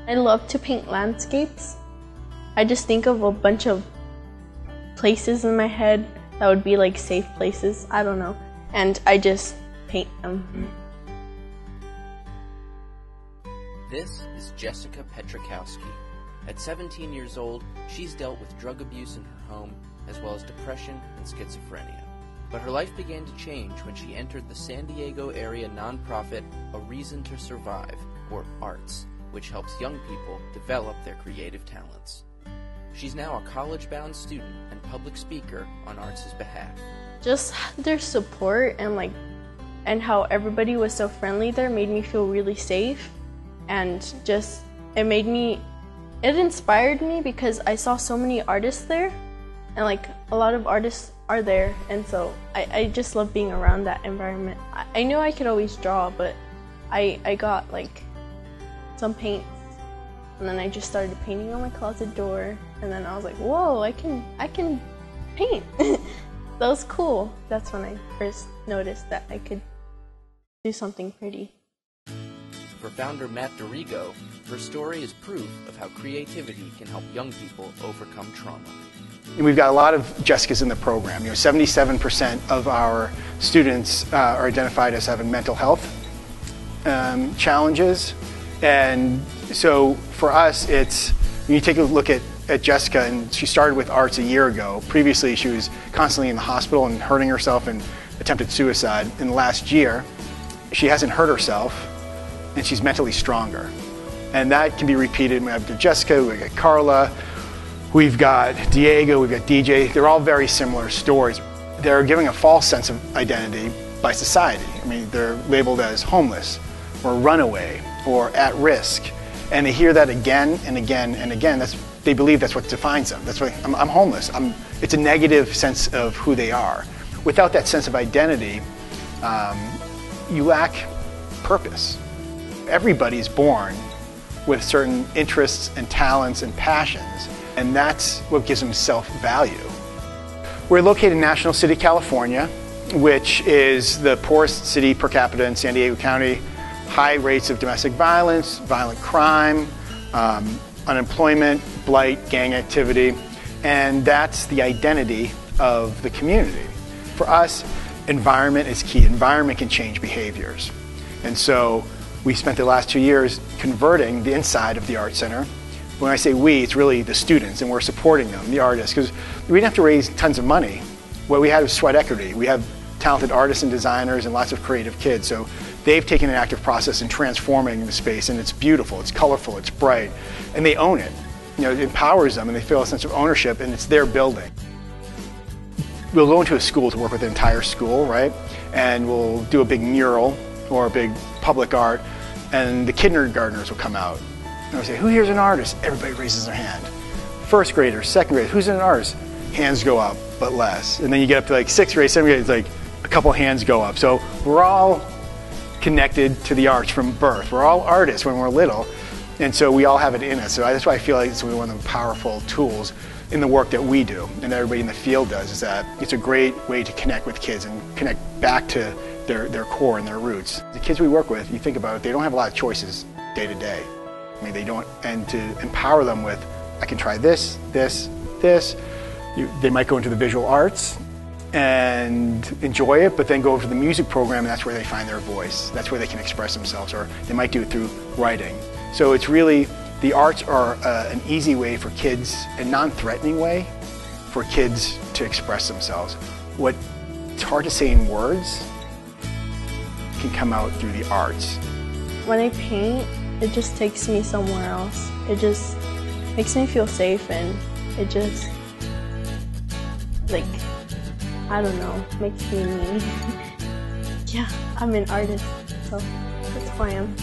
I love to paint landscapes. I just think of a bunch of places in my head that would be like safe places, I don't know, and I just paint them. This is Jessica Petrikowski. At 17 years old, she's dealt with drug abuse in her home, as well as depression and schizophrenia. But her life began to change when she entered the San Diego area nonprofit A Reason to Survive, or ARTS, which helps young people develop their creative talents. She's now a college-bound student and public speaker on ARTS' behalf. Just their support and how everybody was so friendly there made me feel really safe, and just it inspired me because I saw so many artists there, and a lot of artists are there, and so I just love being around that environment. I knew I could always draw, but I got some paints, and then I just started painting on my closet door, and then I was like, whoa, I can paint. That was cool. That's when I first noticed that I could do something pretty. For founder Matt Dorigo, her story is proof of how creativity can help young people overcome trauma. We've got a lot of Jessicas in the program. 77% of our students are identified as having mental health challenges. And so for us, when you take a look at Jessica, and she started with ARTS a year ago. Previously, she was constantly in the hospital and hurting herself and attempted suicide. In the last year, she hasn't hurt herself, and she's mentally stronger. And that can be repeated. We have Jessica, we've got Carla, we've got Diego, we've got DJ. They're all very similar stories. They're giving a false sense of identity by society. I mean, they're labeled as homeless or runaway or at risk. And they hear that again and again and again. They believe that's what defines them. That's why I'm homeless. It's a negative sense of who they are. Without that sense of identity, you lack purpose. Everybody's born with certain interests and talents and passions, and that's what gives them self-value. We're located in National City, California, which is the poorest city per capita in San Diego County. High rates of domestic violence, violent crime, unemployment, blight, gang activity, and that's the identity of the community. For us, environment is key. Environment can change behaviors. And so we spent the last 2 years converting the inside of the Art Center. When I say we, it's really the students, and we're supporting them, the artists, because we didn't have to raise tons of money. What we had was sweat equity. We have talented artists and designers and lots of creative kids, so they've taken an active process in transforming the space, and it's beautiful, it's colorful, it's bright, and they own it. It empowers them, and they feel a sense of ownership, and it's their building. We'll go into a school to work with the entire school, right? And we'll do a big mural or a big public art, and the kindergartners will come out. And we'll say, who here's an artist? Everybody raises their hand. First graders, second graders, who's an artist? Hands go up, but less. And then you get up to sixth grade, seventh grade, it's a couple hands go up. So we're all connected to the arts from birth. We're all artists when we're little, and so we all have it in us. So that's why I feel like it's one of the powerful tools in the work that we do and that everybody in the field does, is that it's a great way to connect with kids and connect back to their core and their roots. The kids we work with, you think about it, they don't have a lot of choices day to day. I mean, they don't, and to empower them with, I can try this, this, this. They might go into the visual arts and enjoy it, but then go over to the music program, and that's where they find their voice. That's where they can express themselves, or they might do it through writing. So it's really, the arts are an easy way for kids, a non-threatening way for kids to express themselves. What it's hard to say in words can come out through the arts. When I paint, it just takes me somewhere else. It just makes me feel safe, and it just, I don't know, makes me me. Yeah, I'm an artist, so that's who I am.